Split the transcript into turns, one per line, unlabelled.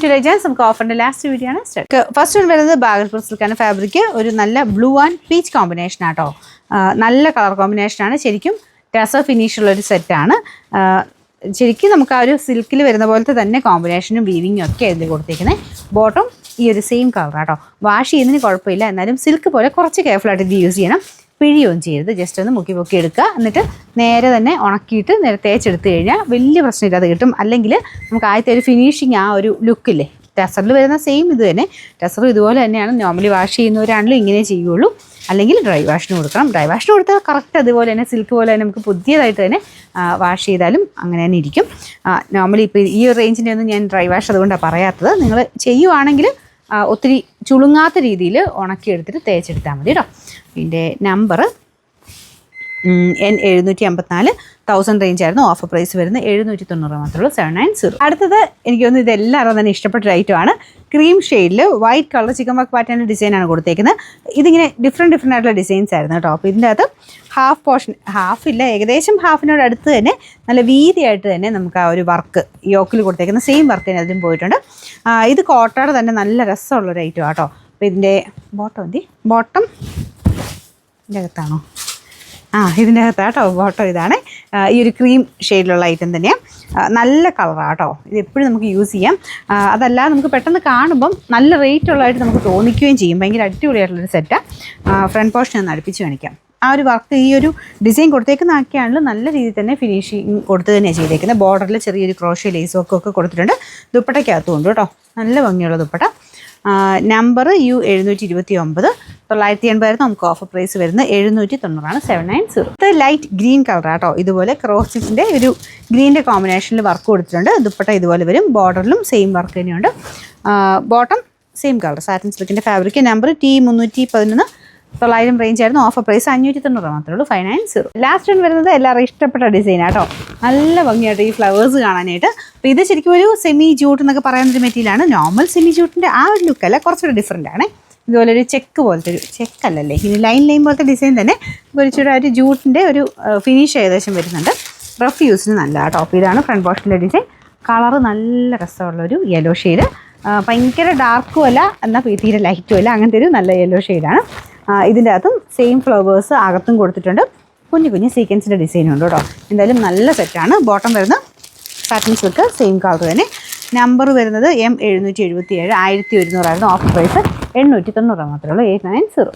Visualise നമുക്ക് ഓഫറിൻ്റെ last video ആണ് start. First one വരുന്നത് ബാഗൽപൂർ സിൽക്കാണ് ഫാബ്രിക്. ഒരു നല്ല ബ്ലൂ ആൻഡ് പീച്ച് കോമ്പിനേഷൻ ആട്ടോ. നല്ല കളർ കോമ്പിനേഷനാണ്. ശരിക്കും ടെസർ ഫിനിഷുള്ളൊരു സെറ്റാണ്. ശരിക്കും നമുക്ക് ആ ഒരു സിൽക്കിൽ വരുന്ന പോലത്തെ തന്നെ കോമ്പിനേഷനും വീവിങ്ങും ഒക്കെ ഇതിൽ കൊടുത്തേക്കുന്നത്. ബോട്ടം ഈ ഒരു സെയിം കളർ ആട്ടോ. വാഷ് ചെയ്യുന്നതിന് കുഴപ്പമില്ല, എന്നാലും സിൽക്ക് പോലെ കുറച്ച് കെയർഫുള്ളായിട്ട് ഇത് യൂസ് ചെയ്യണം. പിഴിയൊന്നും ചെയ്യരുത്, ജസ്റ്റ് ഒന്ന് മുക്കി പൊക്കി എടുക്കുക. എന്നിട്ട് നേരെ തന്നെ ഉണക്കിയിട്ട് നേരെ തേച്ചെടുത്ത് കഴിഞ്ഞാൽ വലിയ പ്രശ്നമില്ലാതെ കിട്ടും. അല്ലെങ്കിൽ നമുക്ക് ആദ്യത്തെ ഒരു ഫിനിഷിങ് ആ ഒരു ലുക്കില്ലേ, ടെസറിൽ വരുന്ന സെയിം ഇത് തന്നെ. ടെസറും ഇതുപോലെ തന്നെയാണ്. നോർമലി വാഷ് ചെയ്യുന്നവരാണെങ്കിലും ഇങ്ങനെ ചെയ്യുള്ളൂ. അല്ലെങ്കിൽ ഡ്രൈ വാഷിന് കൊടുക്കണം. ഡ്രൈ വാഷിന് കൊടുത്താൽ കറക്റ്റ് അതുപോലെ തന്നെ സിൽക്ക് പോലെ തന്നെ നമുക്ക് പുതിയതായിട്ട് തന്നെ വാഷ് ചെയ്താലും അങ്ങനെ തന്നെ ഇരിക്കും. നോർമലി ഇപ്പോൾ ഈ ഒരു റേഞ്ചിൻ്റെ ഒന്നും ഞാൻ ഡ്രൈ വാഷ് അതുകൊണ്ടാണ് പറയാത്തത്. നിങ്ങൾ ചെയ്യുവാണെങ്കിൽ ഒത്തിരി ചുളുങ്ങാത്ത രീതിയിൽ ഉണക്കിയെടുത്തിട്ട് തേച്ചെടുത്താൽ മതി കേട്ടോ. ഇതിൻ്റെ നമ്പർ N754 1000 റേഞ്ച് ആയിരുന്നു. ഓഫർ പ്രൈസ് വരുന്നത് 790 മാത്രമേ ഉള്ളൂ, 790. അടുത്തത് എനിക്ക് തോന്നുന്നു ഇതെല്ലാവരും തന്നെ ഇഷ്ടപ്പെട്ട ഐറ്റമാണ്. ക്രീം ഷെയ്ഡിൽ വൈറ്റ് കളർ ചിക്കൻ വർക്ക് പാറ്റേണിൻ്റെ ഡിസൈനാണ് കൊടുത്തേക്കുന്നത്. ഇതിങ്ങനെ ഡിഫറെൻറ്റ് ആയിട്ടുള്ള ഡിസൈൻസ് ആയിരുന്നു കേട്ടോ. അപ്പോൾ ഇതിൻ്റെ അകത്ത് ഹാഫ് പോർഷൻ, ഹാഫില്ല, ഏകദേശം ഹാഫിനോട് അടുത്ത് തന്നെ നല്ല വീതിയായിട്ട് തന്നെ നമുക്ക് ആ ഒരു വർക്ക് യോക്കിൽ കൊടുത്തേക്കുന്ന സെയിം വർക്ക് തന്നെ അതിലും പോയിട്ടുണ്ട്. ഇത് കോട്ടയുടെ തന്നെ നല്ല രസമുള്ളൊരു ഐറ്റം ആട്ടോ. അപ്പോൾ ഇതിൻ്റെ ബോട്ടം ഇതിൻ്റെ അകത്താണോ? ഇതിൻ്റെ അകത്താട്ടോ ബോട്ടം. ഇതാണ് ഈ ഒരു ക്രീം ഷെയ്ഡിലുള്ള ഐറ്റം തന്നെയാണ്. നല്ല കളറാണ് കേട്ടോ. ഇത് എപ്പോഴും നമുക്ക് യൂസ് ചെയ്യാം. അതല്ല, നമുക്ക് പെട്ടെന്ന് കാണുമ്പം നല്ല റേറ്റ് ഉള്ളതായിട്ട് നമുക്ക് തോന്നിക്കുകയും ചെയ്യും. ഭയങ്കര അടിപൊളിയായിട്ടുള്ളൊരു സെറ്റാണ്. ഫ്രണ്ട് പോർഷൻ ഒന്ന് അടുപ്പിച്ച് കാണിക്കാം. ആ ഒരു വർക്ക്, ഈ ഒരു ഡിസൈൻ കൊടുത്തേക്കുന്നതൊക്കെയാണല്ലോ നല്ല രീതിയിൽ തന്നെ ഫിനിഷിങ് കൊടുത്ത് തന്നെയാണ് ചെയ്തേക്കുന്നത്. ബോർഡറിൽ ചെറിയൊരു ക്രോഷ്യ ലേസും ഒക്കെ കൊടുത്തിട്ടുണ്ട്. ദുപ്പട്ടയ്ക്കകത്തും ഉണ്ട് കേട്ടോ. നല്ല ഭംഗിയുള്ള ദുപ്പട്ട. നമ്പർ U729, 980 നമുക്ക് ഓഫർ പ്രൈസ് വരുന്നത് 790 790. ലൈറ്റ് ഗ്രീൻ കളർ ആട്ടോ. ഇതുപോലെ ക്രോസ് സ്റ്റിച്ചിൻ്റെ ഒരു ഗ്രീൻ്റെ കോമ്പിനേഷനിൽ വർക്ക് കൊടുത്തിട്ടുണ്ട്. ദുപ്പട്ട ഇതുപോലെ വരും. ബോർഡറിലും സെയിം വർക്ക് തന്നെയുണ്ട്. ബോട്ടം സെയിം കളർ സാറ്റിൻ സിൽക്കിൻ്റെ ഫാബ്രിക്. നമ്പർ T311, 900 റേഞ്ച് ആയിരുന്നു. ഓഫർ പ്രൈസ് 590 മാത്രമേ ഉള്ളൂ, 590. ലാസ്റ്റ് വൺ വരുന്നത് എല്ലാവരും ഇഷ്ടപ്പെട്ട ഡിസൈൻ ആട്ടോ. നല്ല ഭംഗിയായിട്ട് ഈ ഫ്ലവേഴ്സ് കാണാനായിട്ട്. അപ്പോൾ ഇത് ശരിക്കും ഒരു സെമി ജൂട്ട് എന്നൊക്കെ പറയുന്നൊരു മെറ്റീരിയലാണ്. നോർമൽ സെമി ജൂട്ടിൻ്റെ ആ ഒരു ലുക്കല്ല, കുറച്ചുകൂടി ഡിഫറെൻ്റ് ആണ്. ഇതുപോലെ ഒരു ചെക്ക് പോലത്തെ ഒരു ചെക്കല്ലല്ലേ, ഇനി ലൈൻ പോലത്തെ ഡിസൈൻ തന്നെ കുറച്ചുകൂടെ ഒരു ജൂട്ടിൻ്റെ ഒരു ഫിനിഷ് ഏകദേശം വരുന്നുണ്ട്. റഫ് യൂസിന് നല്ല കേട്ടോ. അപ്പോൾ ഇതാണ് ഫ്രണ്ട് പോർഷനിലെ ഡിസൈൻ. കളറ് നല്ല രസമുള്ളൊരു യെല്ലോ ഷെയ്ഡ്. ഭയങ്കര ഡാർക്കും അല്ല, എന്നാൽ തീരെ ലൈറ്റും അല്ല, അങ്ങനത്തെ ഒരു നല്ല യെല്ലോ ഷെയ്ഡാണ്. ഇതിൻ്റെ അകത്തും സെയിം ഫ്ലവേഴ്സ് അകത്തും കൊടുത്തിട്ടുണ്ട്. കുഞ്ഞു സീക്വൻസിൻ്റെ ഡിസൈനും ഉണ്ട് കേട്ടോ. എന്തായാലും നല്ല സെറ്റാണ്. ബോട്ടം വരുന്ന സാറ്റിൻ സിൽക്ക് സെയിം കളർ തന്നെ. നമ്പർ വരുന്നത് M777, 1100 ആയിരുന്നു. ഓഫർ പ്രൈസ് 890 മാത്രമേ ഉള്ളൂ, 890.